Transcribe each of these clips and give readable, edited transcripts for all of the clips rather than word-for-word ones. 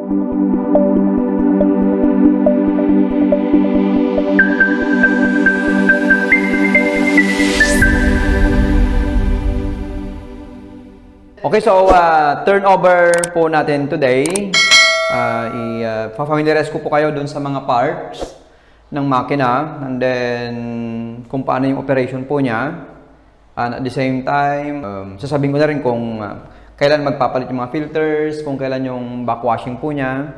Okay, so turnover po natin today. I-familiarize ko po kayo dun sa mga parts ng makina and then kung paano yung operation po niya. And at the same time, sasabihin ko na rin kung kailan magpapalit yung mga filters, kung kailan yung backwashing po niya.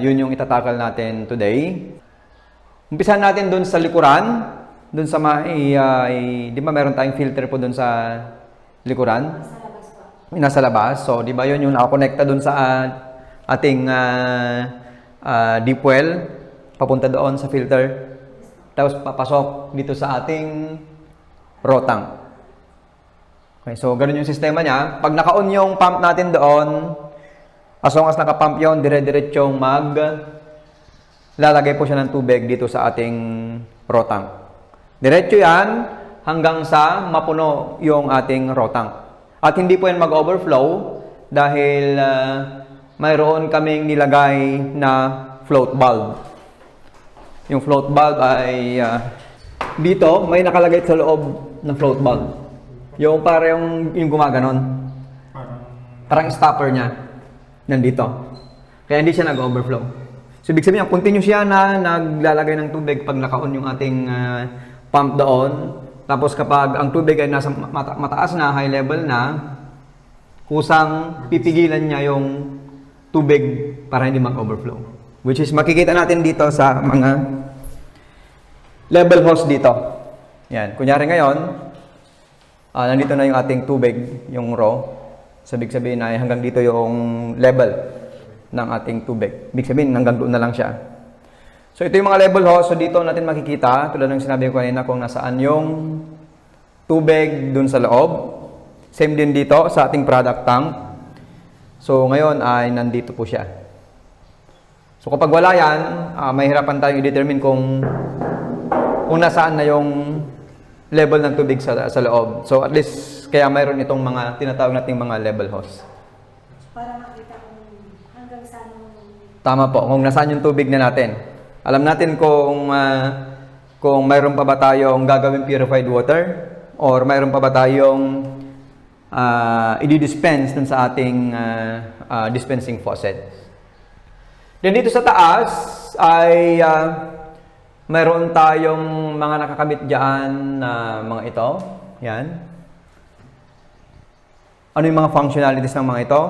Yun yung itatakal natin today. Umpisahan natin dun sa likuran. Dun sa di ba meron tayong filter po dun sa likuran? Nasa labas. So, di ba yun yung nakakonekta dun sa ating deep well, papunta doon sa filter. Tapos papasok dito sa ating rotang. Okay, so ganun yung sistema niya. Pag naka-on yung pump natin doon, as long as naka-pump yun, dire-diretsyong lalagay po siya ng tubig dito sa ating rotang. Diretso yan hanggang sa mapuno yung ating rotang. At hindi po yan mag-overflow dahil mayroon kaming nilagay na float valve. Yung float valve ay dito, may nakalagay sa loob ng float valve. Yung parang yung gumaganon. Parang stopper niya. Nandito. Kaya hindi siya nag-overflow. So, ibig sabihin, continuous siya na naglalagay ng tubig pag naka-on yung ating pump doon. Tapos kapag ang tubig ay nasa mataas na, high level na, kusang pipigilan niya yung tubig para hindi mag-overflow. Which is makikita natin dito sa mga level hose dito. Yan. Kunyari ngayon, nandito na yung ating tubig, yung raw. So, ibig sabihin ay hanggang dito yung level ng ating tubig. Ibig sabihin, hanggang doon na lang siya. So, ito yung mga level hose. So, dito natin makikita, tulad ng sinabi ko kanina, kung nasaan yung tubig dun sa loob. Same din dito sa ating product tank. So, ngayon ay nandito po siya. So, kapag wala yan, mahirapan tayong i-determine kung nasaan na yung level ng tubig sa loob. So, at least, kaya mayroon itong mga tinatawag nating mga level hose. Para makita kung hanggang saan yung... Tama po, kung nasaan yung tubig na natin. Alam natin kung mayroon pa ba tayong gagawing purified water or mayroon pa ba tayong i-dispense dun sa ating dispensing faucet. Then dito sa taas ay mayroon tayong mga nakakabit dyan na mga ito. Yan. Ano yung mga functionalities ng mga ito?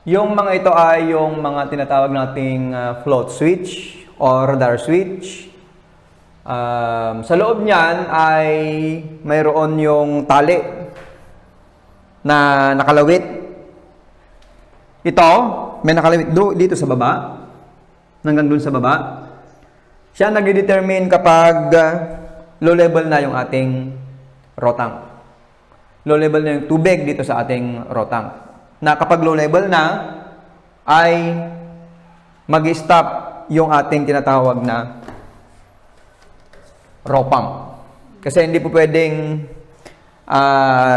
Yung mga ito ay yung mga tinatawag nating float switch or radar switch. Sa loob niyan ay mayroon yung tali na nakalawit. Ito, may nakalawit dito sa baba. Hanggang dun sa baba. Siya nag-determine kapag low level na yung ating rotang. Low level na yung tubig dito sa ating rotang. Na kapag low level na, ay mag-stop yung ating tinatawag na raw pump. Kasi hindi po pwedeng,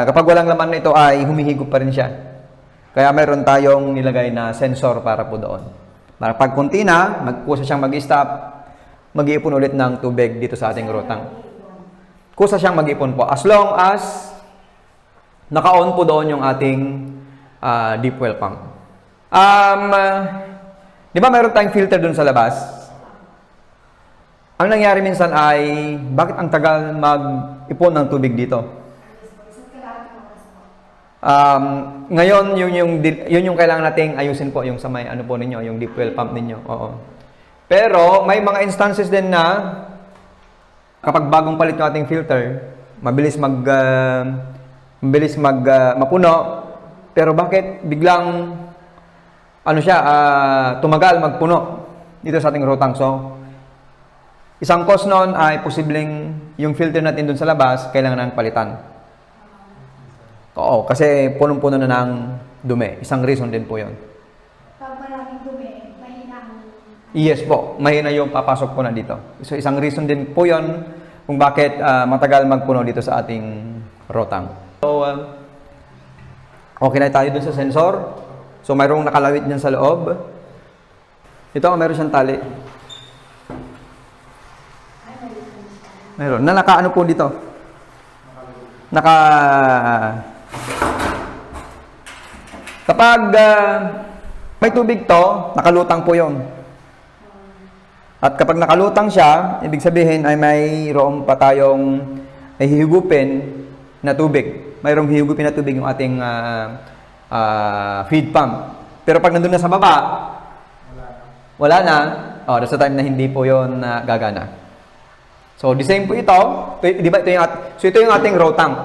kapag walang laman na ito ay humihigop pa rin siya. Kaya mayroon tayong nilagay na sensor para po doon. Para pag kunti na, kusa siyang mag-stop, mag-iipon ulit ng tubig dito sa ating rotang. Kusa siyang mag-ipon po. As long as naka-on po doon yung ating deep well pump. Di ba mayroon tayong filter dun sa labas? Ang nangyari minsan ay, bakit ang tagal mag-ipon ng tubig dito? Ngayon, yun yung kailangan nating ayusin po, yung sa may ano po ninyo, yung deep well pump ninyo. Oo. Pero, may mga instances din na, kapag bagong palit yung ating filter, mabilis mapuno. Pero bakit biglang tumagal magpuno dito sa ating rotang? So, isang cause noon ay posibleng yung filter natin dun sa labas kailangan ng palitan. Oo, kasi punong-puno na ng dumi. Isang reason din po 'yon. Pag maraming dumi, mahina ang... Yes po, mahina yung papasok po na dito. So, isang reason din po 'yon kung bakit matagal magpuno dito sa ating rotang. So, okay na tayo dun sa sensor. So, mayroong nakalawit dyan sa loob. Ito, mayroon siyang tali. Mayroon. Na nakaano po dito? Kapag may tubig to, nakalutang po yon. At kapag nakalutang siya, ibig sabihin ay mayroon pa tayong hihigupin na tubig. Mayroong hihigupin na tubig yung ating feed pump. Pero pag nandun na sa baba, wala na. That's the time na hindi po yon gagana. So, the same po ito. Di ba? Ito yung ating raw tank.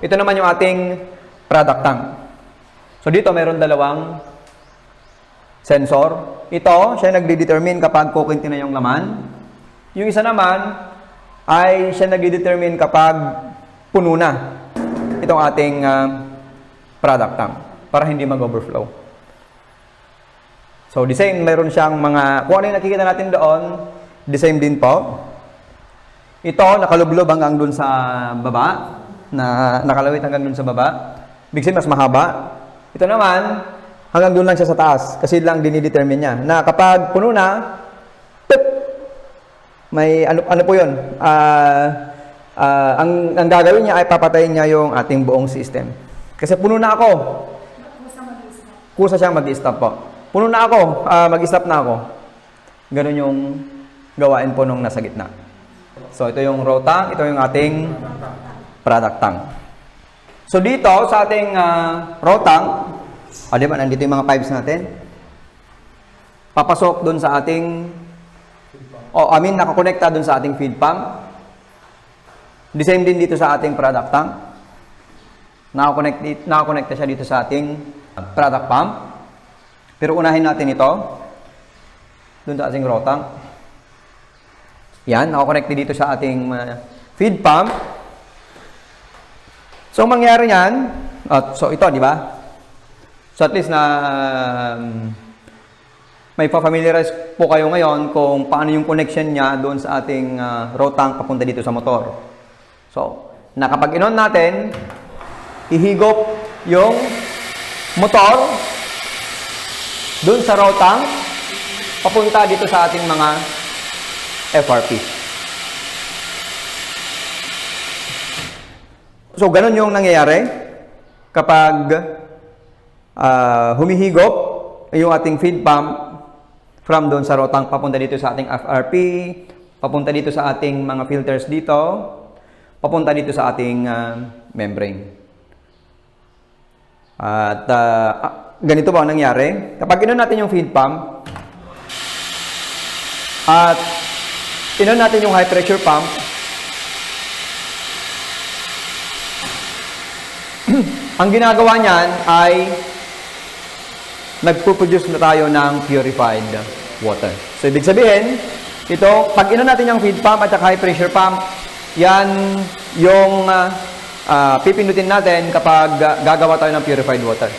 Ito naman yung ating product tank. So, dito mayroon dalawang sensor. Ito, siya nagde-determine kapag kukunti na yung laman. Yung isa naman, ay siya nagde-determine kapag puno na itong ating product tank para hindi mag-overflow. So, the same, mayroon siyang mga, kung ano yung nakikita natin doon, the same din po. Ito, nakalublob hanggang dun sa baba, nakalawit hanggang dun sa baba. Big sabihin, mas mahaba. Ito naman, hanggang dun lang siya sa taas, kasi lang dinidetermine niya. Na kapag puno na, pip, may, ano po yun? Ang gagawin niya ay papatayin niya yung ating buong system. Kasi puno na ako. Kusa siyang mag-stop po. Puno na ako, mag-stop na ako. Ganun yung gawain po nung nasa gitna. So, ito yung raw tank, ito yung ating product tank. So, dito sa ating raw tank, di ba, nandito yung mga pipes natin. Papasok dun sa ating, nakakonekta dun sa ating feed pump. The same din dito sa ating product tank. Nakakonekta siya dito sa ating product pump. Pero unahin natin ito dun sa ating raw tank. Yan, nakakonekta dito sa ating feed pump. So, ang mangyari yan, so ito, di ba? So, at least na may pa-familiarize po kayo ngayon kung paano yung connection niya doon sa ating raw tank papunta dito sa motor. So, kapag in-on natin, ihigop yung motor doon sa raw tank papunta dito sa ating mga FRP. So, ganun yung nangyayari kapag humihigop yung ating feed pump from doon sa raw tank papunta dito sa ating FRP, papunta dito sa ating mga filters dito, papunta dito sa ating membrane. At ganito ba ang nangyari? Kapag inon natin yung feed pump at inon natin yung high pressure pump, ang ginagawa niyan ay nagpo-produce na tayo ng purified water. So, ibig sabihin, ito, pag inon natin yung feed pump at high pressure pump, yan yung pipindutin natin kapag gagawa tayo ng purified water.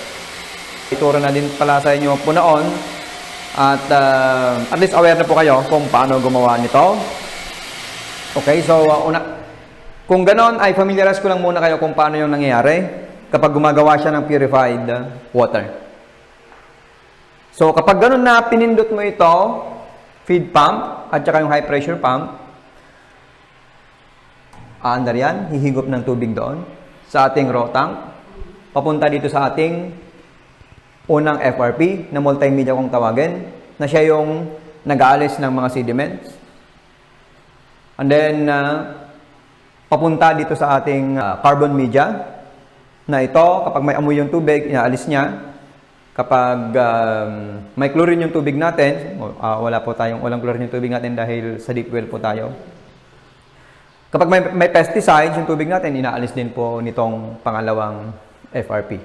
Ituro na din pala sa inyo po noon. At least aware na po kayo kung paano gumawa nito. Okay, so kung ganon ay familiarize ko lang muna kayo kung paano yung nangyayari kapag gumagawa siya ng purified water. So kapag ganon na pinindot mo ito, feed pump at saka yung high pressure pump, aandar yan, hihigop ng tubig doon sa ating raw tank, papunta dito sa ating unang FRP na multimedia kung tawagin, na siya yung nag-aalis ng mga sediments. And then, papunta dito sa ating carbon media, na ito, kapag may amoy yung tubig, inaalis niya. Kapag may chlorine yung tubig natin, walang chlorine yung tubig natin dahil sa deep well po tayo. Kapag may pesticides yung tubig natin, inaalis din po nitong pangalawang FRP.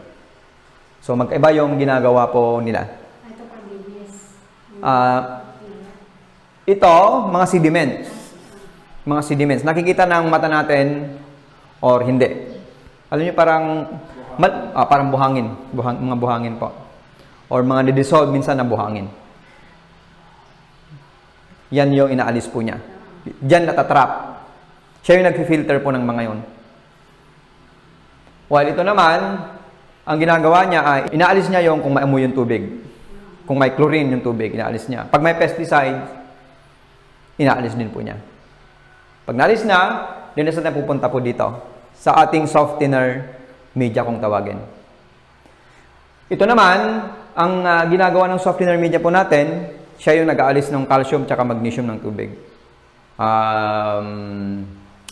So, magkaiba yung ginagawa po nila. Ito pang linis. Ito, mga sediments. Mga sediments. Nakikita ng mata natin or hindi. Alam niyo, parang buhangin. Mga buhangin po. Or mga dissolve minsan na buhangin. Yan yung inaalis po niya. Diyan natatrap. Siya yung nag-filter po ng mga yon. While ito naman, ang ginagawa niya ay inaalis niya yung kung may amoy yung tubig. Kung may chlorine yung tubig, inaalis niya. Pag may pesticide, inaalis din po niya. Pag naalis na, din na pupunta po dito sa ating softener media kung tawagin. Ito naman, ang ginagawa ng softener media po natin, siya yung nag-aalis ng calcium at magnesium ng tubig.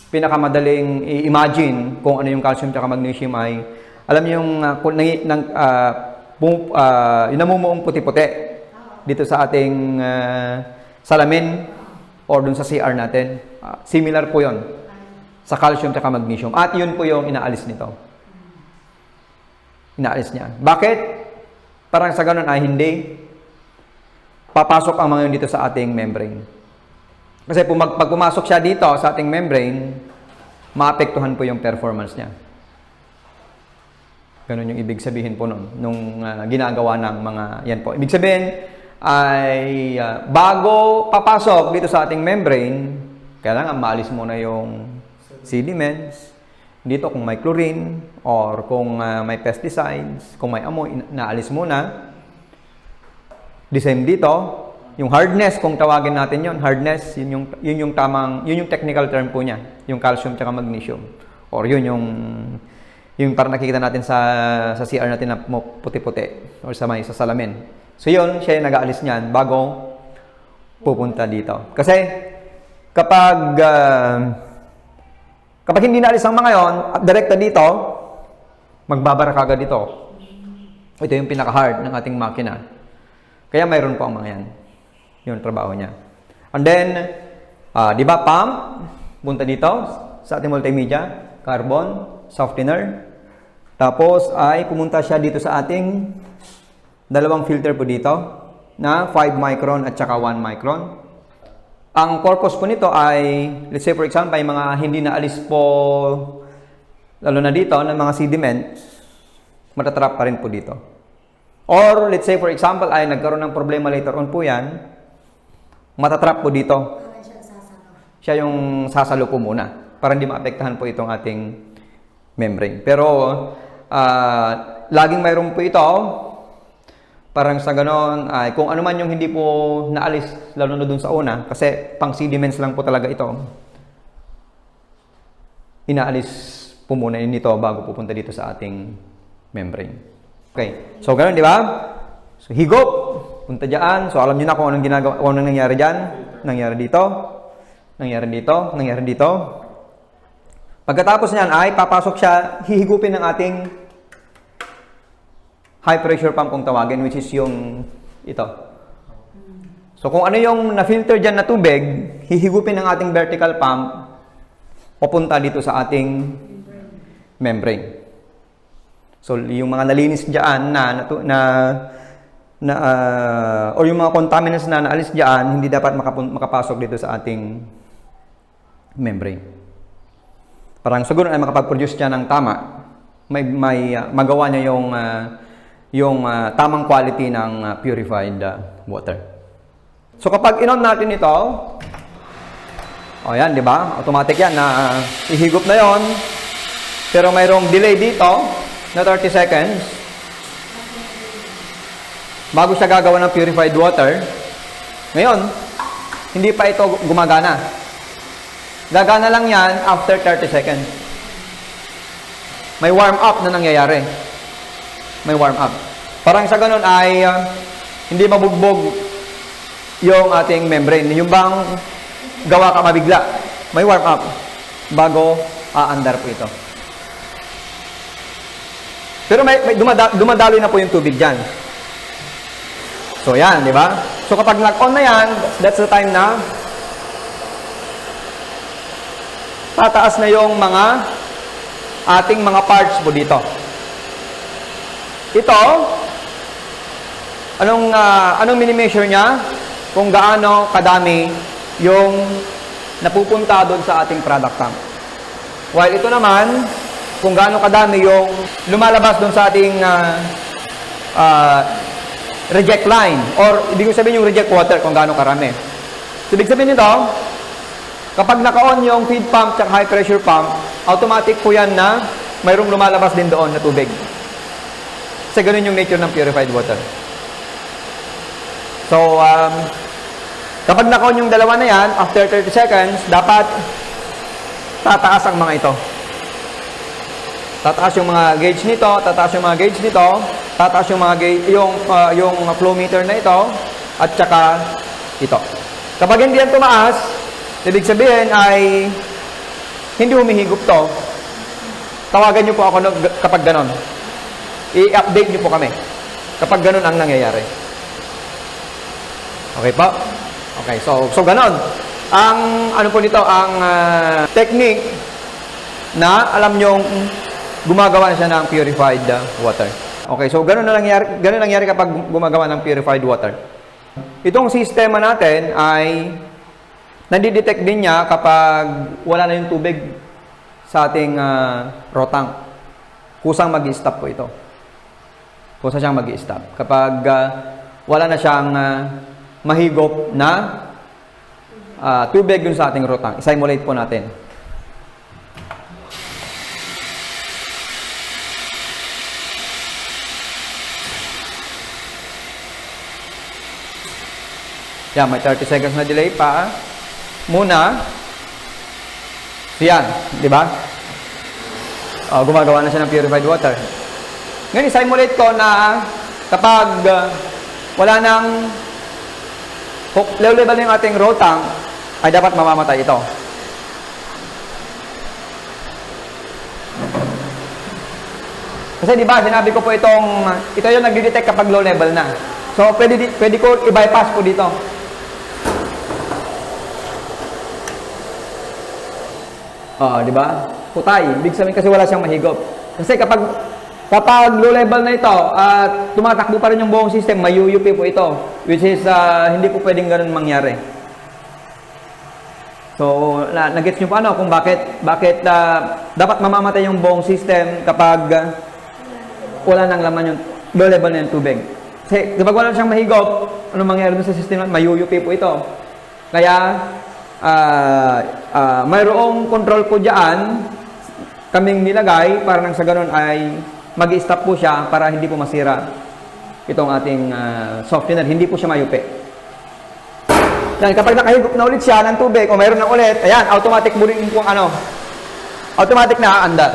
Pinakamadaling i-imagine kung ano yung calcium at magnesium ay, alam niyo yung yung namumuong puti-puti dito sa ating salamin or dun sa CR natin. Similar po yon sa calcium at magnesium. At yun po yung inaalis nito. Inaalis niya. Bakit? Parang sa ganun ay hindi papasok ang mga yun dito sa ating membrane. Kasi pag pumasok siya dito sa ating membrane, maapektuhan po yung performance niya. Ganun yung ibig sabihin po nung ginagawa ng mga yan po. Ibig sabihin ay bago papasok dito sa ating membrane, kailangan maalis muna yung sediments. Dito kung may chlorine or kung may pesticides, kung may amoy, naalis muna. The same dito, yung hardness, kung tawagin natin yon, hardness, yun yung technical term po niya, yung calcium at magnesium. Or yun yung parang nakikita natin sa CR natin na puti-puti or sa salamin. So yun, siya yung nag-aalis niyan bago pupunta dito. Kasi kapag hindi naalis ang mga yon at direkta dito, magbabara kagad dito. Ito yung pinaka-hard ng ating makina. Kaya mayroon po ang mga yan. Yun, trabaho niya. And then, di ba, pump, punta dito sa ating multimedia, carbon, softener. Tapos ay pumunta siya dito sa ating dalawang filter po dito na 5 micron at saka 1 micron. Ang purpose po nito ay, let's say for example, yung mga hindi naalis po, lalo na dito, ng mga sediments, matatrap pa rin po dito. Or, let's say for example, ay nagkaroon ng problema later on po yan, matatrap po dito. Siya yung sasalo po muna para hindi maapektahan po itong ating membrane. Pero, laging mayroon po ito, parang sa ganon, ay kung ano man yung hindi po naalis, lalo na dun sa una, kasi pang sediments lang po talaga ito, inaalis po muna nito bago pupunta dito sa ating membrane. Okay, so ganon, di ba? So, higop, punta dyan. So, alam niyo na kung anong ginagawa, kung anong nangyari dyan. Nangyari dito, nangyari dito, nangyari dito. Pagkatapos niyan ay papasok siya, hihigupin ng ating high pressure pump kung tawagin, which is yung ito. So, kung ano yung na-filter dyan na tubig, hihigupin ng ating vertical pump, papunta dito sa ating membrane. So, yung mga nalinis dyan or yung mga contaminants na naalis dyan, hindi dapat makapasok dito sa ating membrane. Parang siguro ay makapag-produce siya ng tama, magawa niya yung tamang quality ng purified water. So, kapag in-on natin ito, yan, di ba? Automatic yan na ihigop na yon. Pero mayroong delay dito na 30 seconds bago siya gagawa ng purified water. Ngayon, hindi pa ito gumagana. Gagana lang yan after 30 seconds. May warm up na nangyayari. May warm up. Parang sa ganun ay hindi mabugbog yung ating membrane. Yung bang gawa ka mabigla. May warm up bago aandar po ito. Pero may dumadaloy na po yung tubig dyan. So, yan, di ba? So, kapag nag-on na yan, that's the time na tataas na yung ating mga parts po dito. Ito, anong mini-measure niya? Kung gaano kadami yung napupunta doon sa ating product tank. While ito naman, kung gaano kadami yung lumalabas doon sa ating reject line. Or, ibig sabihin yung reject water kung gaano karami. So, ibig sabihin nito, kapag naka-on yung feed pump at high pressure pump, automatic po yan na mayroong lumalabas din doon na tubig. Kasi ganun yung nature ng purified water. So, kapag na-on yung dalawa na yan, after 30 seconds, dapat tataas ang mga ito. Tataas yung mga gauge nito, tataas yung mga gauge nito, tataas yung mga gauge, yung flow meter na ito, at saka ito. Kapag hindi yan tumaas, ibig sabihin ay hindi humihigop to. Tawagan nyo po ako kapag ganon. I-update nyo po kami kapag ganon ang nangyayari. Okay po? Okay, so ganon. Ang ano po nito, ang technique na alam nyong gumagawa na siya ng purified water. Okay, so ganun nangyari kapag gumagawa ng purified water. Itong sistema natin ay nandidetect din niya kapag wala na yung tubig sa ating rotang. Kusang mag-i-stop po ito. Kusa siyang mag-i-stop. Kapag wala na siyang mahigop na tubig dun sa ating rotang. I-simulate po natin. Yan, may 30 seconds na delay pa. Muna. So yan, di ba? Gumagawa na siya ng purified water. Ngayon, i-simulate ko na kapag wala nang low level yung ating rotang, ay dapat mamamatay ito. Kasi di ba, sinabi ko po ito yung nagdi-detect kapag low level na. So, pwede ko i-bypass po dito. Di ba? Putay. Ibig sabihin kasi wala siyang mahigop. Kasi kapag low level na ito at tumatakbo pa rin yung buong system, may UUP po ito. Which is, hindi po pwedeng ganun mangyari. So, nag-gets nyo pa ano kung bakit dapat mamamatay yung buong system kapag wala nang laman yung low level na yung tubig. Kasi kapag wala siyang mahigop, ano mangyari dun sa system? May UUP po ito. Kaya, mayroong control po dyan kaming nilagay para nang sa ganun ay mag-i-stop po siya para hindi po masira itong ating softener. Hindi po siya mayupi. Yan, kapag nakahigop na ulit siya ng tubig o mayroon na ulit, ayan, automatic mo rin po automatic na aandar.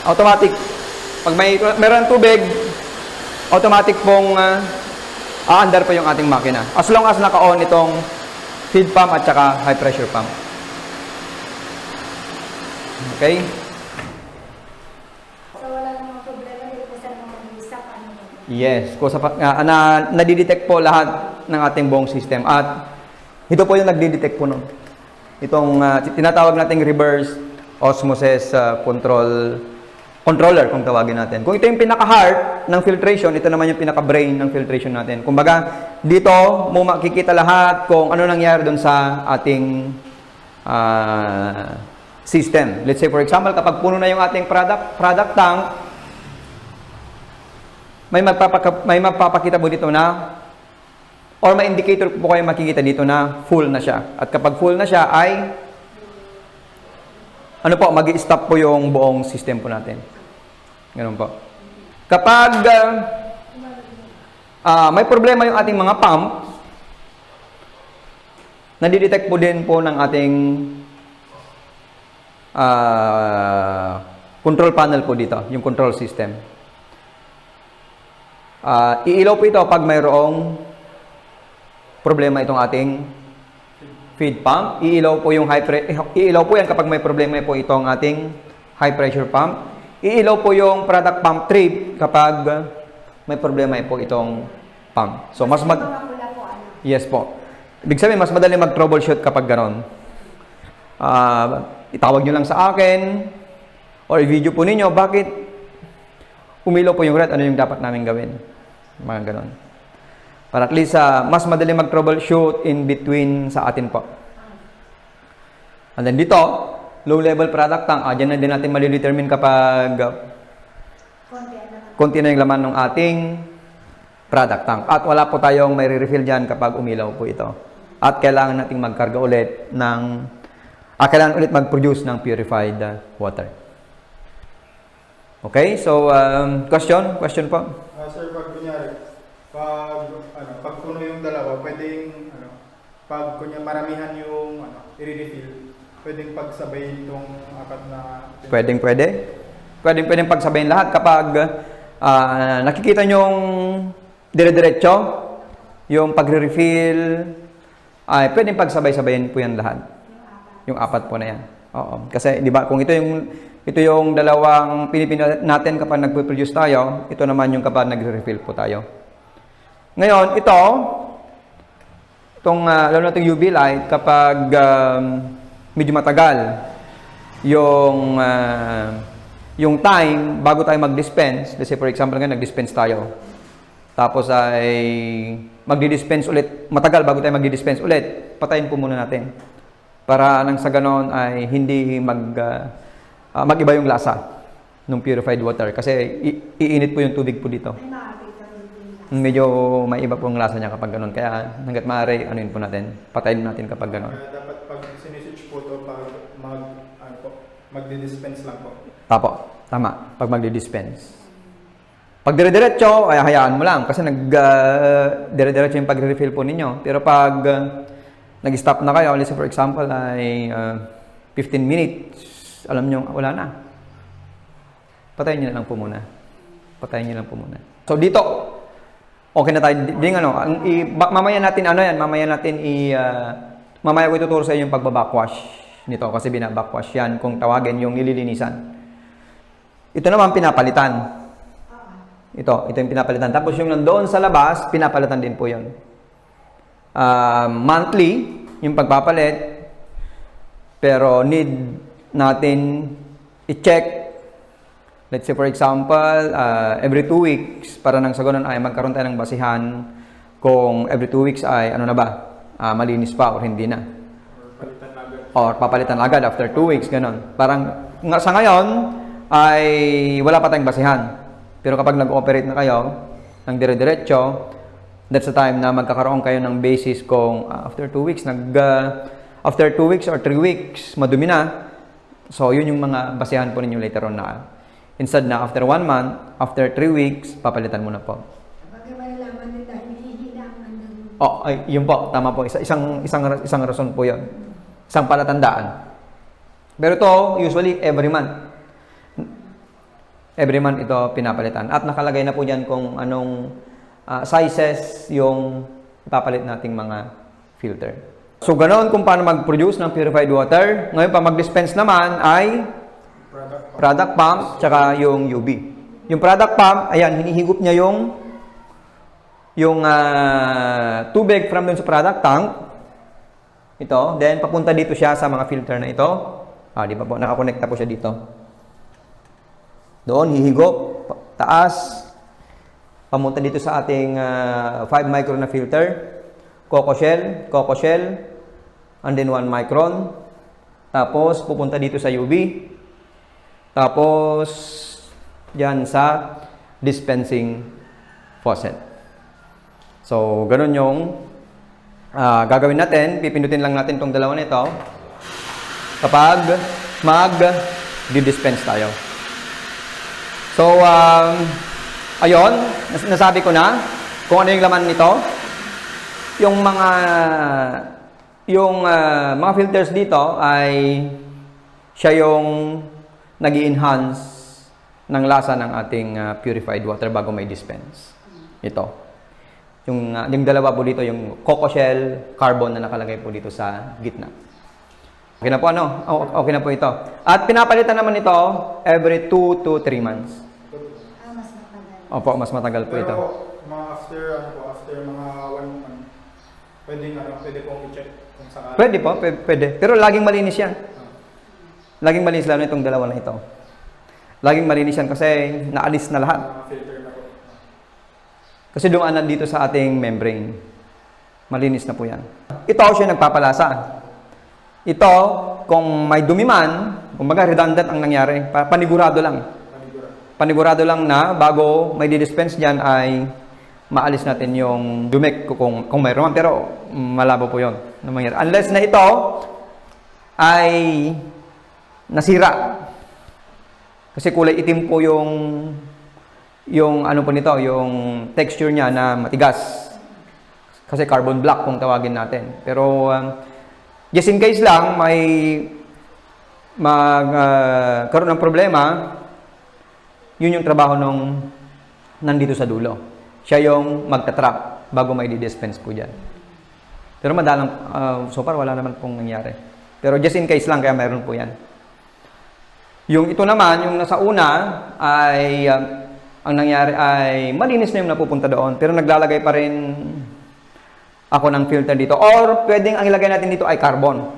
Automatic. Pag mayroon ng tubig, automatic pong aandar pa yung ating makina. As long as naka-on itong feed pump at saka high pressure pump. Okay? So wala namang problema dito po sa mga mag-stop. Yes. Nadidetect po lahat ng ating buong system. At ito po yung nagdidetect po nun. Itong tinatawag nating reverse osmosis controller kung tawagin natin. Kung ito yung pinaka-heart ng filtration, ito naman yung pinaka-brain ng filtration natin. Kumbaga, dito mo makikita lahat kung ano nangyari doon sa ating system. Let's say for example, kapag puno na yung ating product tank, may magpapakita po dito na or may indicator po kayo makikita dito na full na siya. At kapag full na siya ay mag-i-stop po yung buong system po natin. Ganun po. Kapag may problema yung ating mga pump, nadidetect po din po ng ating control panel po dito, yung control system. Iilaw po ito pag mayroong problema itong ating feed pump. Iilaw po yan kapag may problema po itong ating high pressure pump. Iilaw po yung product pump trip kapag may problema po itong pump. So yes po. Ibig sabihin mas madali mag-troubleshoot kapag ganon. Itawag nyo lang sa akin or i-video po ninyo bakit umilaw po yung red, ano yung dapat namin gawin. Mga ganon. Para at least mas madali mag-troubleshoot in between sa atin po. And then dito, low level product tank, dyan na din natin mali-determine kapag konti na yung laman ng ating product tank. At wala po tayong may re-refill dyan kapag umilaw po ito. At kailangan nating magkarga ulit kailangan ulit mag-produce ng purified water. Okay, so question po. Sir, pag kunyari, pag puno yung dalawa, pwedeng, pag kunyari maramihan yung, i-refill, pwedeng pagsabayin itong apat na... Pwedeng pagsabayin lahat kapag nakikita nyong dire-diretso, yung pagre-refill, ay pwedeng pagsabay-sabayin po yan lahat. Yung apat po na yan. Oo. Kasi, di ba, kung ito yung dalawang pinipili natin kapag nagpo-produce tayo, ito naman yung kapag nagre-refill po tayo. Ngayon, lalo na itong UV light, kapag medyo matagal yung time bago tayo mag-dispense, let's say for example nga nag-dispense tayo, tapos ay magdi-dispense ulit, matagal bago tayo magdi-dispense ulit, patayin po muna natin. Para nang sa ganon ay hindi mag-iba yung lasa ng purified water. Kasi iinit po yung tubig po dito. Ay, makakita ko din. Medyo may iba pong lasa niya kapag ganon. Kaya hanggat maaari, anuin po natin, patayin natin kapag ganon. Kaya dapat pag siniswitch po ito, magdi-dispense lang po. Tama. Pag magdi-dispense. Pag dire-diretso, ay hayaan mo lang. Kasi dire-diretso yung pag-refill po ninyo. Pero pag nag-stop na kayo, let's say for example ay 15 minutes, alam nyo, wala na. Patayin nyo na lang po muna. So dito, okay na tayo. Mamaya ko ituturo sa inyo yung pagbabackwash nito kasi binabackwash yan kung tawagin yung nililinisan. Ito naman pinapalitan. Ito yung pinapalitan. Tapos yung nandoon sa labas, pinapalitan din po yun. Monthly, yung pagpapalit, pero need natin i-check. Let's say for example, every 2 weeks, para nang sa ganun ay magkaroon tayo ng basihan kung every 2 weeks ay malinis pa or hindi na. Or papalitan agad after 2 weeks, ganun. Parang sa ngayon ay wala pa tayong basihan. Pero kapag nag-operate na kayo ng dire-diretso, that's the time na magkakaroon kayo ng basis kung after 2 weeks, after 2 weeks or 3 weeks, madumi na. So, yun yung mga basihan po ninyo later on na. Instead na after 1 month, after 3 weeks, papalitan mo na po. Kapag malalaman din dahil hihina ang andang... Ay, yun po, tama po. Isang rason po yun. Isang palatandaan. Pero ito, usually, every month. Every month ito pinapalitan. At nakalagay na po dyan kung anong sizes yung ipapalit nating mga filter. So, ganoon kung paano mag-produce ng purified water. Ngayon pa mag-dispense naman ay product pump tsaka yung UV. Yung product pump, ayan, hinihigop niya yung tubig from dun sa product tank. Ito. Then, papunta dito siya sa mga filter na ito. Di ba po? Nakakonekta po siya dito. Doon, hihigop. Taas. Pamunta dito sa ating 5 micron na filter. Coco shell. And then 1 micron. Tapos, pupunta dito sa UV. Tapos, dyan sa dispensing faucet. So, ganun yung gagawin natin. Pipindutin lang natin itong dalawa nito kapag mag-dispense tayo. So, ayun, nasabi ko na kung ano yung laman nito. Yung mga filters dito ay siya yung nag-i-enhance ng lasa ng ating purified water bago may dispense. Ito. Yung dalawa po dito, yung coco shell, carbon na nakalagay po dito sa gitna. Okay na po Okay na po ito. At pinapalitan naman ito every 2 to 3 months. mas matagal. Opo, mas matagal po ito. Pero after mga 1 month, pwede pong i-check kung sakali. Pwede po, pwede. Pero laging malinis yan. Laging malinis lalo itong dalawa na ito. Laging malinis yan kasi naalis na lahat. Mga filter na po. Kasi dumaanan dito sa ating membrane. Malinis na po yan. Ito siya nagpapalasa. Ito, kung may dumi man, kumbaga redundant ang nangyari. Panigurado lang. Panigurado lang na bago may di-dispense dyan ay maalis natin yung dumi kung mayroon man. Pero malabo po yun na mangyari. Unless na ito ay nasira. Kasi kulay itim po yung ano po nito, yung texture niya na matigas. Kasi carbon black kung tawagin natin. Pero just in case lang may karoon ng problema, yun yung trabaho nung nandito sa dulo. Siya yung magtatrack bago may di-dispense po dyan. Pero madalang, so far wala naman pong nangyari. Pero just in case lang, kaya meron po yan. Yung ito naman, yung nasa una, ay ang nangyari ay malinis na yung napupunta doon. Pero naglalagay pa rin ako ng filter dito. Or pwedeng ang ilagay natin dito ay carbon.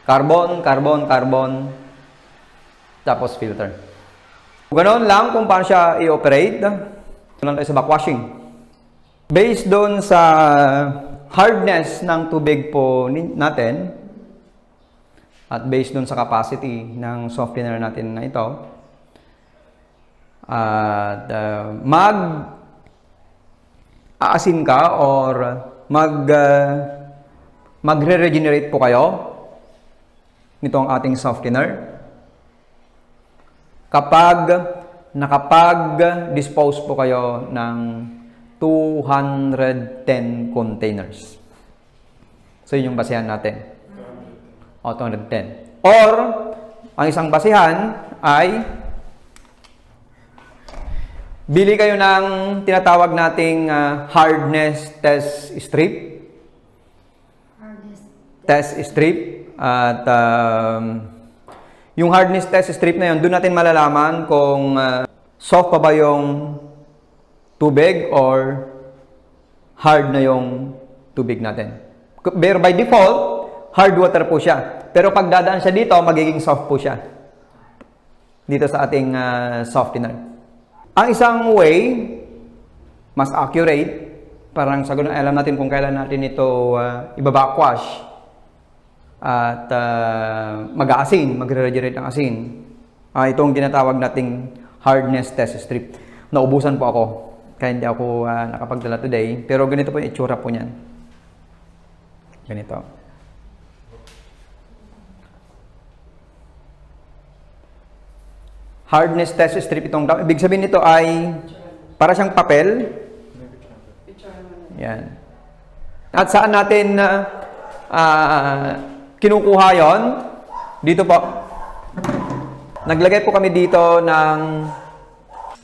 Carbon, carbon, carbon. Tapos filter. Ganoon lang kung paano siya i-operate. Ganoon tayo sa backwashing. Based doon sa hardness ng tubig po natin, at based doon sa capacity ng softener natin na ito, at mag-aasin ka or magre-regenerate po kayo nitong ating softener kapag nakapag-dispose po kayo ng 210 containers. So, yun yung basehan natin. O, 210. Or, ang isang basehan ay bili kayo ng tinatawag nating hardness test strip. Test strip. At yung hardness test strip na yun, doon natin malalaman kung soft pa ba yung tubig or hard na yung tubig natin. Pero by default, hard water po siya. Pero pag dadaan siya dito, magiging soft po siya. Dito sa ating softener. Ang isang way, mas accurate, parang sa ganun, alam natin kung kailan natin ito ibabackwash at mag-aasin, magre-regenerate ng asin. Itong tinatawag nating hardness test strip. Naubusan po ako, kaya hindi ako nakapagdala today. Pero ganito po yung itsura po niyan. Ganito. Hardness test strip itong. Ibig sabihin nito ay para siyang papel. Yan. At saan natin kinukuha yon? Dito po. Naglagay po kami dito ng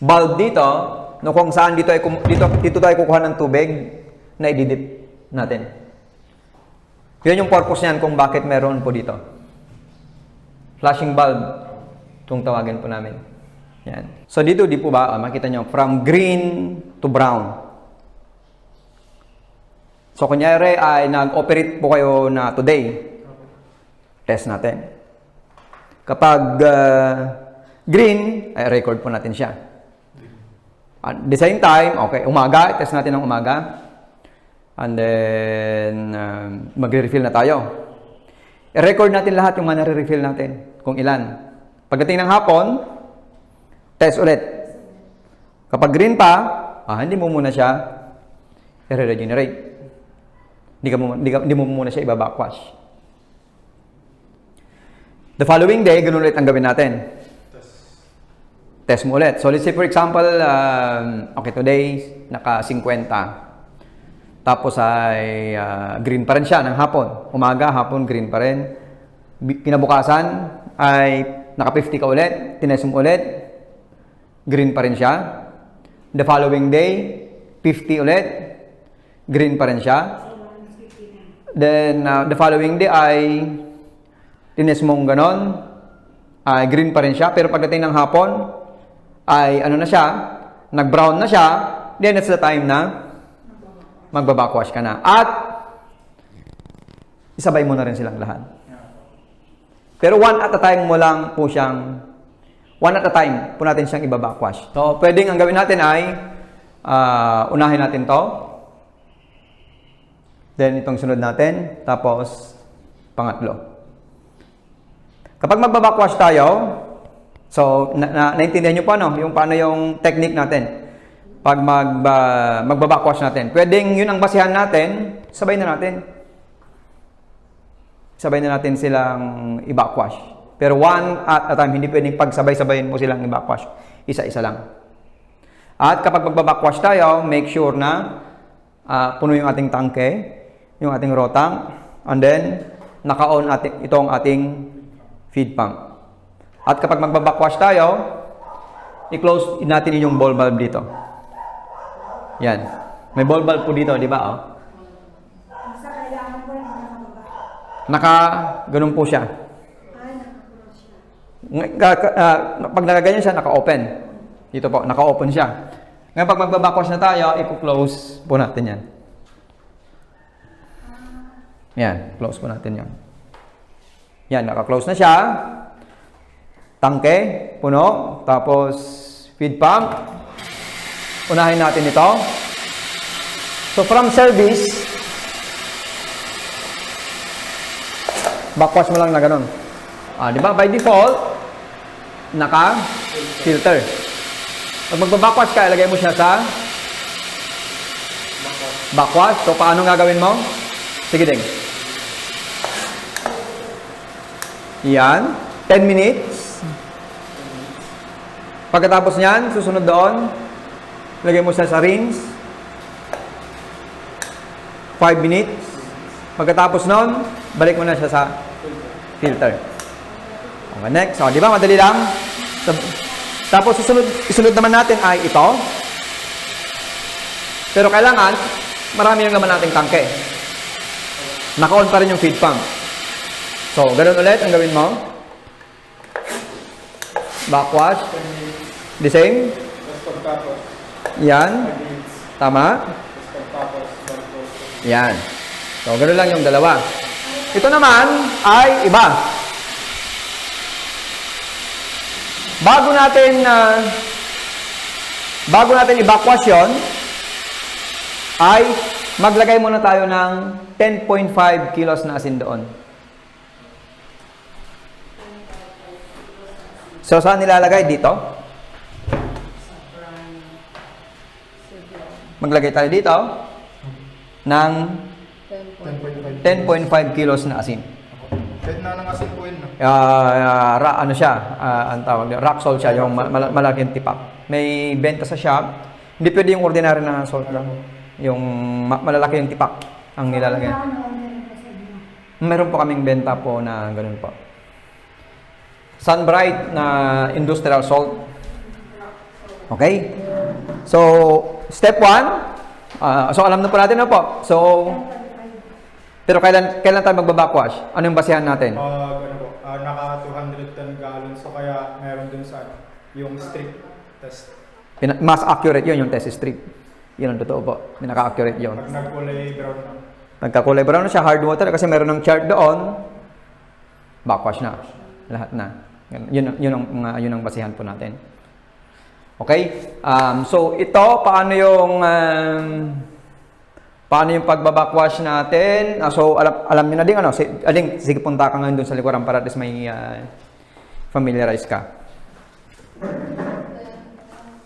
bulb dito, no, kung saan dito tayo kukuha ng tubig na ididip natin. Yan yung purpose niyan kung bakit meron po dito. Flashing bulb. Itong tawagin po namin. Yan. So dito, di po ba, makita nyo, from green to brown. So kunyari ay nag-operate po kayo na today. Test natin. Kapag green, ay record po natin siya. At the same time, okay, umaga, test natin ng umaga. And then, magre-refill na tayo. I-record natin lahat yung mga nare-refill natin, kung ilan. Pagdating ng hapon, test ulit. Kapag green pa, hindi mo muna siya i-regenerate. Hindi mo muna siya i-backwash. The following day, ganun ulit ang gawin natin. Test mo ulit. So, let's say for example, okay, today, naka 50. Tapos ay green pa rin siya ng hapon. Umaga, hapon, green pa rin. Kinabukasan ay naka 50 ka ulit, tinest mo ulit, green pa rin siya. The following day, 50 ulit, green pa rin siya. Then, the following day ay tinest mong ganon, ay green pa rin siya. Pero pagdating ng hapon, ay ano na siya, nag-brown na siya, then it's the time na magbabackwash ka na. At, isabay mo na rin silang lahat. Pero one at a time mo lang po siyang, one at a time po natin siyang ibabackwash. So, pwedeng ang gawin natin ay, unahin natin to. Then, itong sunod natin. Tapos, pangatlo. Kapag magbabackwash tayo, so, naintindihan nyo pa, no? Yung paano yung technique natin. Pag magbabackwash natin. Pwedeng yun ang basihan natin, sabay na natin. Sabay na natin silang i-backwash. Pero one at a time, hindi pwedeng pagsabay-sabayin mo silang i-backwash. Isa-isa lang. At kapag magbabackwash tayo, make sure na puno yung ating tangke, yung ating rotang, and then naka-on itong ating feed pump. At kapag magbabackwash tayo, i-close natin yung ball valve dito. Yan. May ball valve po dito, di ba? Oh? Basta kailangan po yung nakababa. Ganun po siya. Nakakulong siya. Pag nakaganyan siya, naka-open. Dito po, naka-open siya. Ngayon, pag magbabackwash na tayo, i-close po natin yan. Yan, close po natin yan. Yan, naka-close na siya. Tangke, puno. Tapos, feed pump. Unahin natin ito. So, from service, backwash mo lang na ganun. Di ba? By default, naka-filter. Pag magbabackwash ka, ilagay mo siya sa backwash. So, paano nga gawin mo? Sige din. Yan. 10 minutes. Pagkatapos niyan, susunod doon, ilagay mo siya sa rinse. 5 minutes. Pagkatapos nun, balik mo na siya sa filter. Okay, next. So, di ba? Madali lang. Tapos, isunod naman natin ay ito. Pero kailangan, marami yung laman nating tangke. Naka-on pa rin yung feed pump. So, ganun ulit ang gawin mo. Backwash. The same. Yan. Tama. Yan. So, ganun lang yung dalawa. Ito naman ay iba. Bago natin i-backwash yun, ay maglagay muna tayo ng 10.5 kilos na asin doon. So, saan nilalagay? Dito. Maglagay tayo dito ng 10.5 kilos na asin. Kahit na ng asin po yun, no? Ano siya? Ang tawag niya, rock salt siya, yung malaking tipak. May benta sa shop. Hindi pwede yung ordinary na salt lang. Yung malalaki yung tipak ang nilalagay. Meron po kaming benta po na ganun po. Sunbright na industrial salt. Okay? So, step 1. So, alam na po natin na po. So, pero kailan tayo magbabackwash? Ano yung basehan natin? Naka 210 gallons. So, kaya meron dun sa yung strip test. Mas accurate yun, yung test strip. Yun ang totoo po. Pinaka-accurate yun. Pag nagkulay brown na. Nagkakulay brown na siya, hard water, kasi meron ng chart doon, backwash na. Lahat na. Yun ang basihan po natin. Okay? So, ito, paano yung pagbabackwash natin? So, alam niyo na din, sige, punta ka ngayon doon sa likuran para at least may familiarize ka.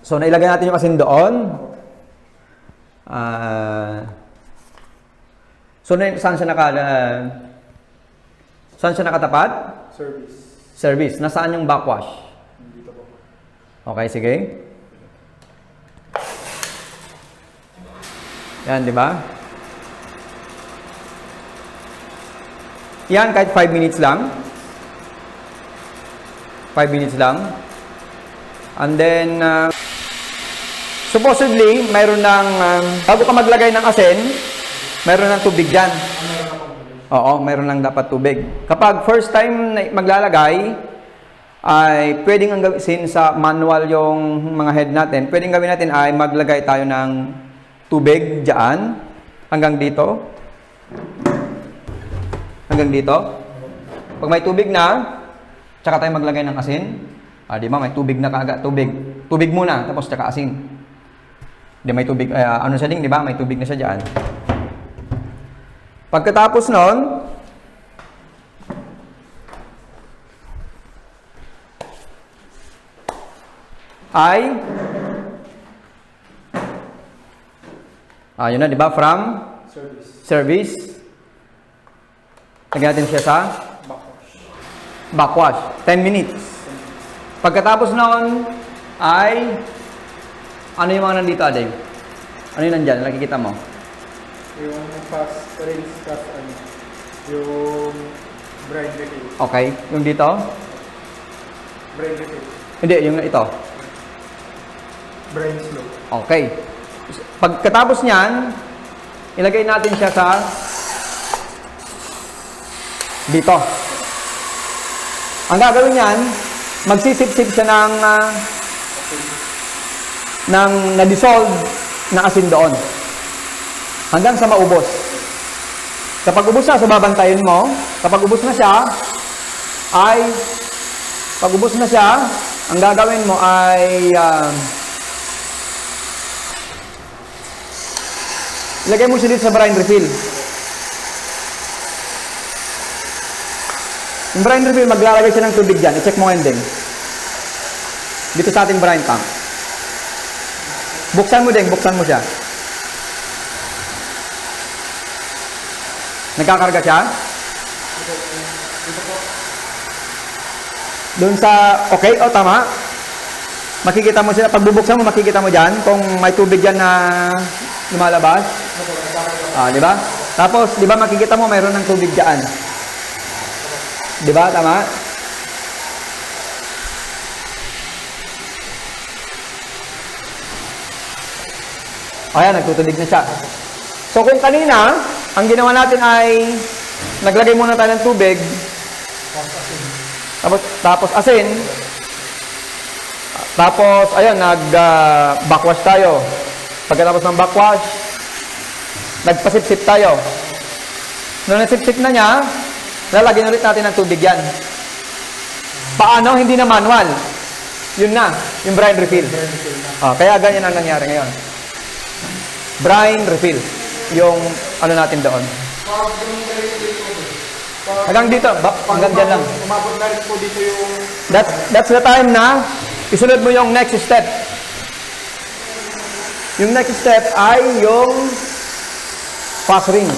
So, nailagay natin yung asin doon. So, saan siya nakatapat? Service. Nasaan yung backwash? Dito po. Okay, sige. Yan, di ba? Yan, kahit 5 minutes lang. 5 minutes lang. And then, supposedly, mayroon ng, bago ka maglagay ng asin, mayroon ng tubig dyan. Oo, mayroon lang dapat tubig. Kapag first time maglalagay, ay pwedeng ang gawin sa manual yung mga head natin. Pwedeng gawin natin ay maglagay tayo ng tubig dyan, hanggang dito. Hanggang dito. Pag may tubig na, tsaka tayo maglagay ng asin. Di ba? May tubig na kaagad. Tubig muna, tapos tsaka asin. Di may tubig, ano siya ding, di ba? May tubig na siya dyan. Pagkatapos nun, ay, yun na, di ba? From service. Lagyan natin siya sa backwash. 10 minutes. Pagkatapos noon ay ano yung mga nandito, Dave? Ano yung nandyan? Nakikita mo? Yung fast rinse tas ano, yung brine refill. Okay. Yung dito? Brine refill. Hindi, yung ito. Brine slow. Okay. Pagkatapos niyan, ilagay natin siya sa dito. Ang gagawin niyan, magsisip-sip siya ng na-dissolve na asin doon. Hanggang sa maubos. Kapag ubos na, so babantayin mo. Kapag ubos na siya, ang gagawin mo ay ilagay mo siya dito sa brine refill. Yung brine refill, maglalagay siya ng tubig dyan. I-check mo ngayon din. Dito sa ating brine tank. Buksan mo din, buksan mo siya. Nagkakarga siya? Doon sa, okay, tama. Makikita mo sila, pag bubuksan mo, makikita mo dyan, kung may tubig dyan na lumalabas. Di ba? Tapos, di ba makikita mo, mayroon ng tubig dyan. Di ba? Tama? Ayan, nagtutubig na siya. So, kung kanina, ang ginawa natin ay naglagay muna tayo ng tubig, tapos asin, tapos, ayun, backwash tayo. Pagkatapos ng backwash, nagpasip-sip tayo. Nung nasip-sip na niya, lalagyan ulit natin ng tubig yan. Paano? Hindi na manual. Yun na, yung brine refill. Kaya ganyan ang nangyari ngayon. Brine refill. Yung ano natin doon. Hanggang dito, hanggang dyan lang. Umabot na rin po dito yung... That's the time na isunod mo yung next step. Yung next step ay yung fast rinse.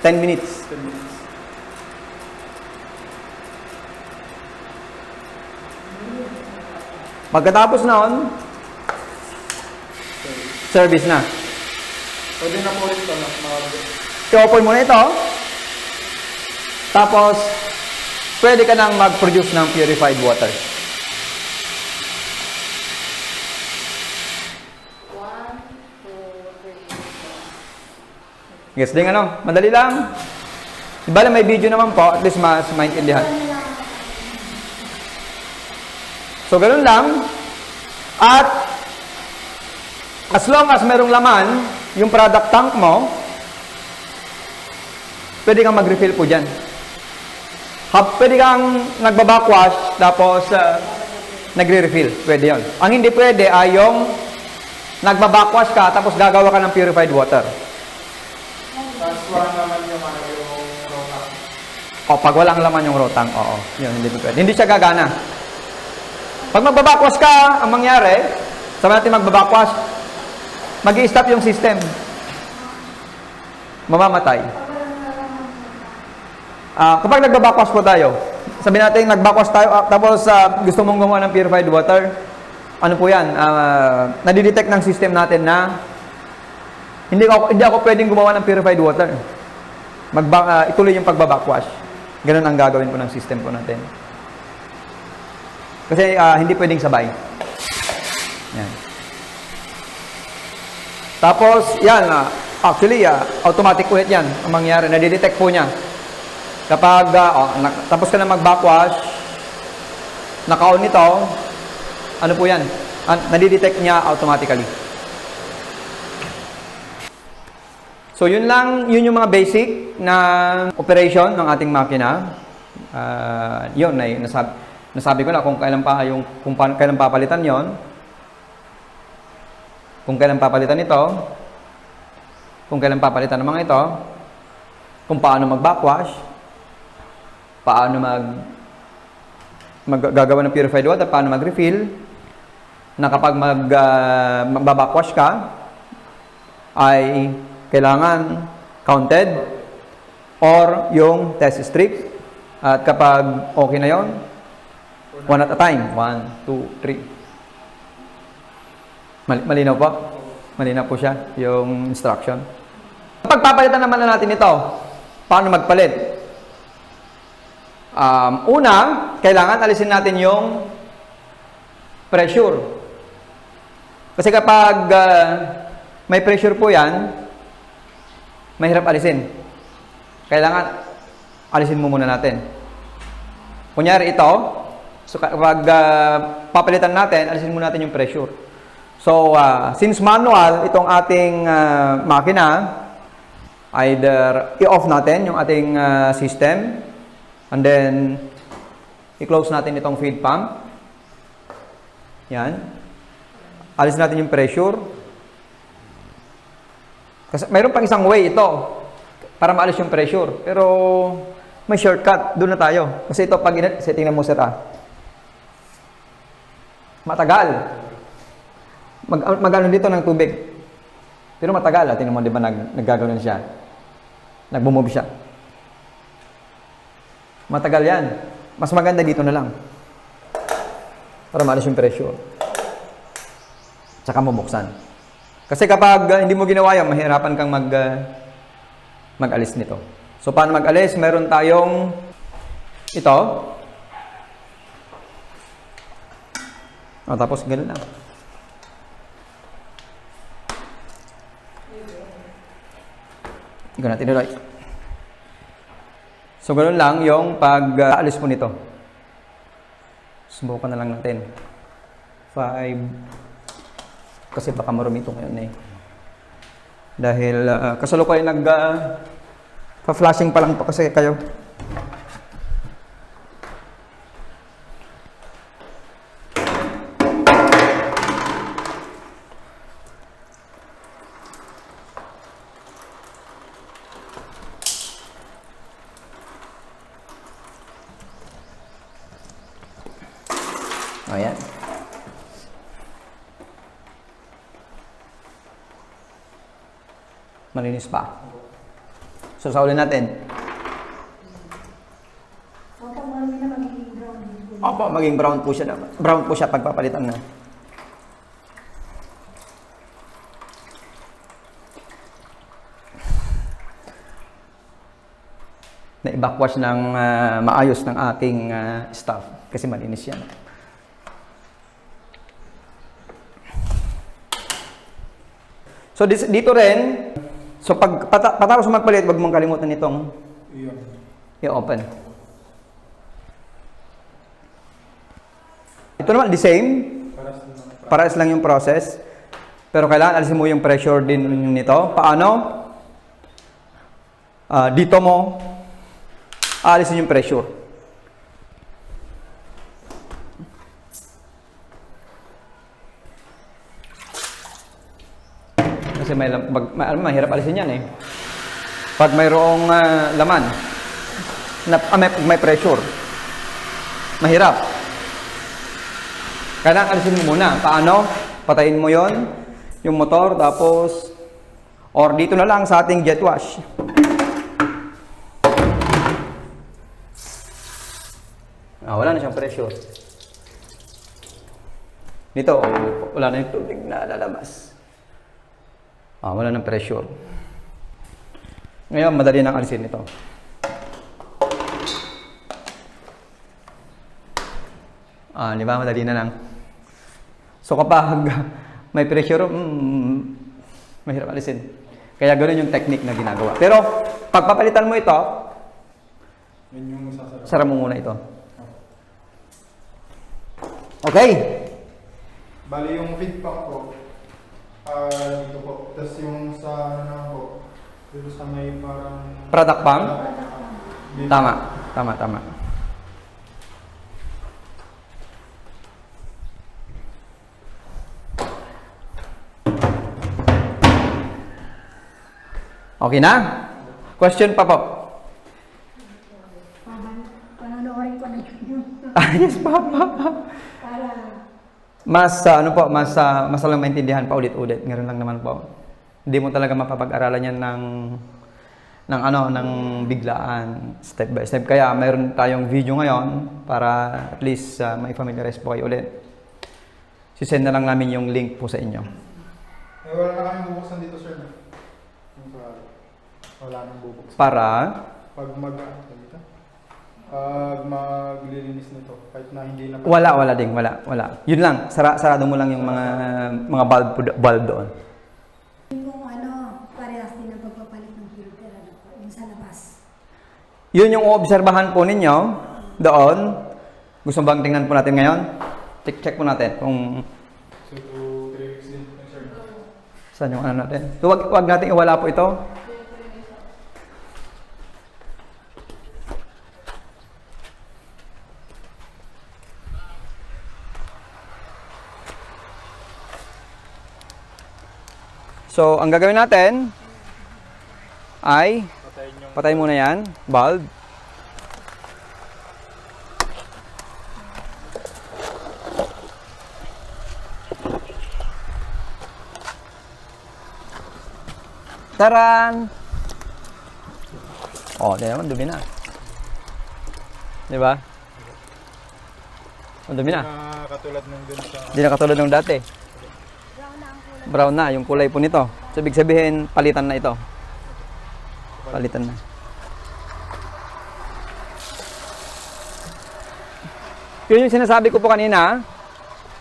10 minutes. 10 minutes. Pagkatapos noon, service na. Pwede na po rin ito na I-open mo na ito. Tapos, pwede ka nang mag-produce ng purified water. Yes, din ano? Madali lang. Ibala may video naman po, at least mas maintindihan. So, ganun lang. At, as long as merong laman, yung product tank mo, pwede kang mag-refill po dyan. Pwede kang nagbabackwash, tapos nagre-refill. Pwede yon. Ang hindi pwede ay yung nagbabackwash ka, tapos gagawa ka ng purified water. Tapos walang naman yung ano yung rotang. Pag walang laman yung rotang, oo. Yun, hindi pwede. Hindi siya gagana. Pag magbabackwash ka, ang mangyari, sabi natin magbabackwash, mag-i-stop yung system. Mamamatay. Kapag nagbabackwash po tayo, sabi natin nagbackwash tayo, tapos gusto mong gumawa ng purified water, ano po yan, nadidetect ng system natin na hindi ako pwedeng gumawa ng purified water. Ituloy yung pagbabackwash. Ganun ang gagawin po ng system po natin. Kasi hindi pwedeng sabay. Yan. Tapos, yan, actually, automatic ulit yan ang mangyari. Nadidetect po niya. Kapag, tapos ka na mag-backwash, naka-on ito, ano po yan? Nadidetect niya automatically. So, yun yung mga basic na operation ng ating makina. Yun, nasabi ko na kung kailan kailan papalitan yon. Kung kailan papalitan ito, kung kailan papalitan ng mga ito, kung paano mag-backwash, paano gagawa ng purified water, paano mag-refill, na kapag magbabackwash ka, ay kailangan counted or yung test strip At kapag okay na yon, one at a time. 1, 2, 3. Malinaw po? Malinaw po siya, yung instruction. Pagpapalitan naman na natin ito, paano magpalit? Una, kailangan alisin natin yung pressure. Kasi kapag may pressure po yan, mahirap alisin. Kailangan alisin mo muna natin. Kunyari ito, so kapag papalitan natin, alisin muna natin yung pressure. So, since manual, itong ating makina, either i-off natin yung ating system, and then i-close natin itong feed pump. Yan. Alis natin yung pressure. Kasi mayroon pang isang way ito para maalis yung pressure. Pero may shortcut. Doon na tayo. Kasi ito, pag tingnan mo sir matagal. Mag-ano dito ng tubig. Pero matagal. Tingnan mo, di ba naggagawin siya? Nagbo-move siya. Matagal yan. Mas maganda dito na lang. Para maalis yung pressure. Tsaka mabuksan. Kasi kapag hindi mo ginawa yan, mahirapan kang mag-alis nito. So, paano mag-alis? Meron tayong ito. Tapos, ganun lang. Ganun natin ulit. So, ganun lang yung pag-alis mo nito. Subukan na lang natin. 5. Kasi baka marumi ito ngayon eh. Dahil kasalukuyan pa-flashing pa lang po kasi kayo. Ayan. Malinis pa. So, saulin natin. So, pag marami na magiging brown din po. Opo, maging brown po siya. Brown po siya pagpapalitan na. Na-backwash ng maayos ng aking staff. Kasi malinis yan. So, dito rin, so pag patapos magpalit, wag mong kalimutan itong i-open. Ito naman, the same. Paras lang yung process. Pero kailangan alisin mo yung pressure din nito. Paano? Dito mo alisin yung pressure. Kasi mahirap alisin yan eh. Pag mayroong laman, may pressure, mahirap. Kailangan alisin mo muna. Paano? Patayin mo yon yung motor, tapos, or dito na lang sa ating jet wash. Wala na siyang pressure. Dito, wala na yung tubig na lalabas. Wala ng pressure. Ngayon, madali nang alisin ito. Di ba? Madali na lang. So, kapag may pressure, mahirap alisin. Kaya ganoon yung technique na ginagawa. Pero, pag papalitan mo ito, sara mo muna ito. Okay. Bali yung feed pump ko, dito po. Tapos yung sa po, dito sa may parang Product pump? dito. Tama. Okay na? Question pa po. Panonoorin ko na yun. Yes, Papa. Para Mas lang maintindihan pa ulit-ulit. Ngayon lang naman po. Hindi mo talaga mapapag-aralan yan ng biglaan, step by step. Kaya mayroon tayong video ngayon para at least may familiarize po kayo ulit. Sisend na lang namin yung link po sa inyo. Wala na kami bubuksan dito, sir. Wala nang bubuksan. Para Pag maglilinis nito, kahit na hindi na... wala ding, wala. Yun lang, sarado mo lang yung mga bulb doon. Kung parehas din ang pagpapalit ng filter, yung sa labas. Yun yung obserbahan po ninyo doon. Gusto bang tingnan po natin ngayon? Check po natin kung So, 2, 3 weeks din, sir. saan yung natin. So, wag natin iwala po ito. So, ang gagawin natin ay patayin muna yan, bulb. Taran! Oh, di naman, dumi na. Di ba? Oh, dumi na. Katulad nung dun sa... Hindi na katulad ng dati. Brown na yung kulay po nito. So, ibig sabihin, palitan na ito. Palitan na. Yun yung sinasabi ko po kanina,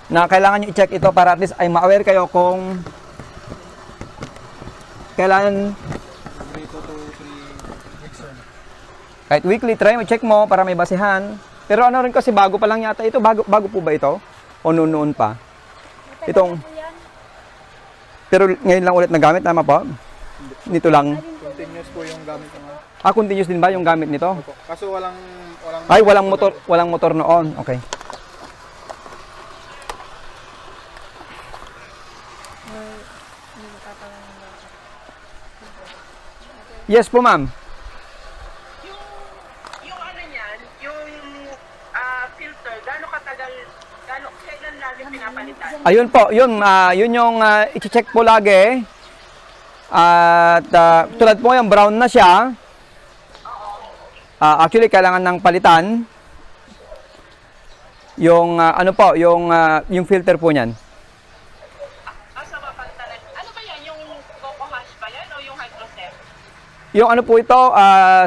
na kailangan nyo i-check ito para at least ay ma-aware kayo kung kailangan 3 to 3 weeks, sir. kahit weekly, try mo, check mo para may basihan. Pero ano rin kasi, bago pa lang yata ito. Bago po ba ito? O noon pa? Itong... Pero ngayon lang ulit nagamit, tama po? Nito lang. Continuous po yung gamit ng... Continuous din ba yung gamit nito? Opo. Kaso walang... Ay, walang motor noon. Okay. Yes po, ma'am. Yung ano niyan, yung filter, kailan lagi pinapalitan? Ayun po, yun yung i-check po lagi. At tulad po yung brown na siya. Actually, kailangan ng palitan. Yung yung filter po niyan. Asa ba palitan? Ano ba yan? Yung Coco Hash ba yan o yung Hydrocef? Yung ano po ito,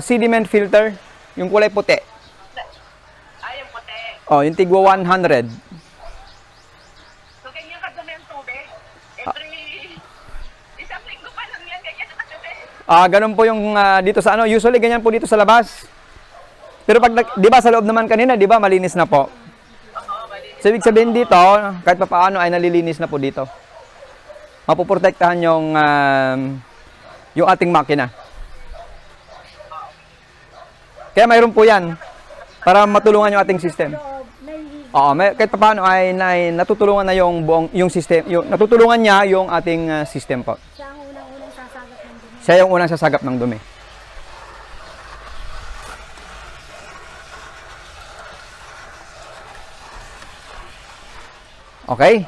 sediment filter. Yung kulay puti. Yung puti. Oh, yung tigwa 100. So, ganyan kadumi ang tubig? Every... Isang linggo pa lang yan, ganyan kadumi. Ganun po yung dito sa usually ganyan po dito sa labas. Pero pag, di ba sa loob naman kanina, di ba malinis na po? Oo, malinis. So, ibig sabihin dito, kahit pa paano ay nalilinis na po dito. Mapoprotektahan yung ating makina. Kaya mayroon po yan para matulungan yung ating system. Oo, kahit pa paano ay natutulungan na yung system, natutulungan niya yung ating system po. Siya ang unang-unang sasagap ng dumi. Siya yung unang sasagap ng dumi. Okay?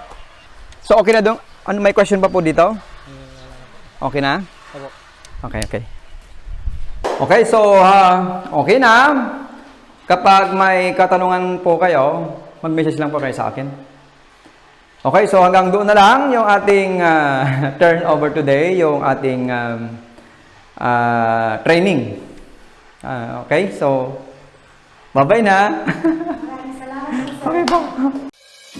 So, okay na doon? Ano, may question pa po dito? Okay na? Okay. Okay, so, okay na. Kapag may katanungan po kayo, mag-message lang po kayo sa akin. Okay, so hanggang doon na lang yung ating turnover today, yung ating training. Okay, so, bye-bye na. Maraming salamat po, sir. Okay po.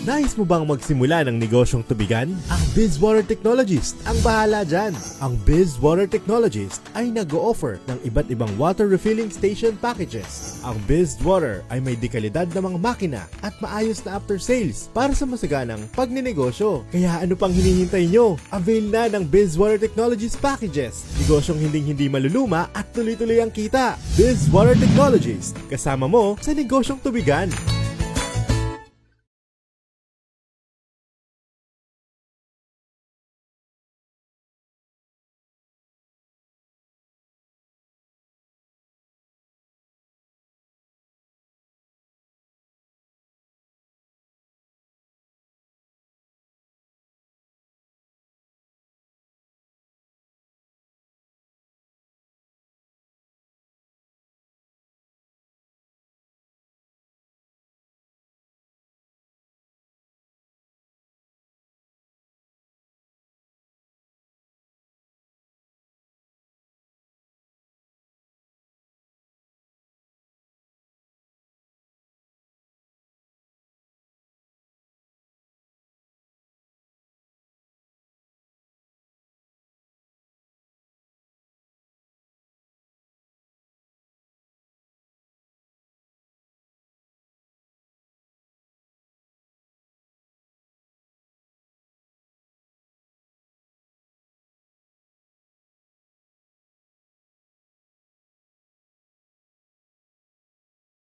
Nais mo bang magsimula ng negosyong tubigan? Ang Bizwater Technologist ang bahala dyan. Ang Bizwater Technologist ay nag-o-offer ng iba't ibang water refilling station packages. Ang Bizwater ay may dekalidad na mga makina at maayos na after sales para sa masaganang pagninegosyo. Kaya ano pang hinihintay nyo? Avail na ng Bizwater Technologist packages. Negosyong hindi maluluma at tuloy-tuloy ang kita. Bizwater Technologist, kasama mo sa negosyong tubigan.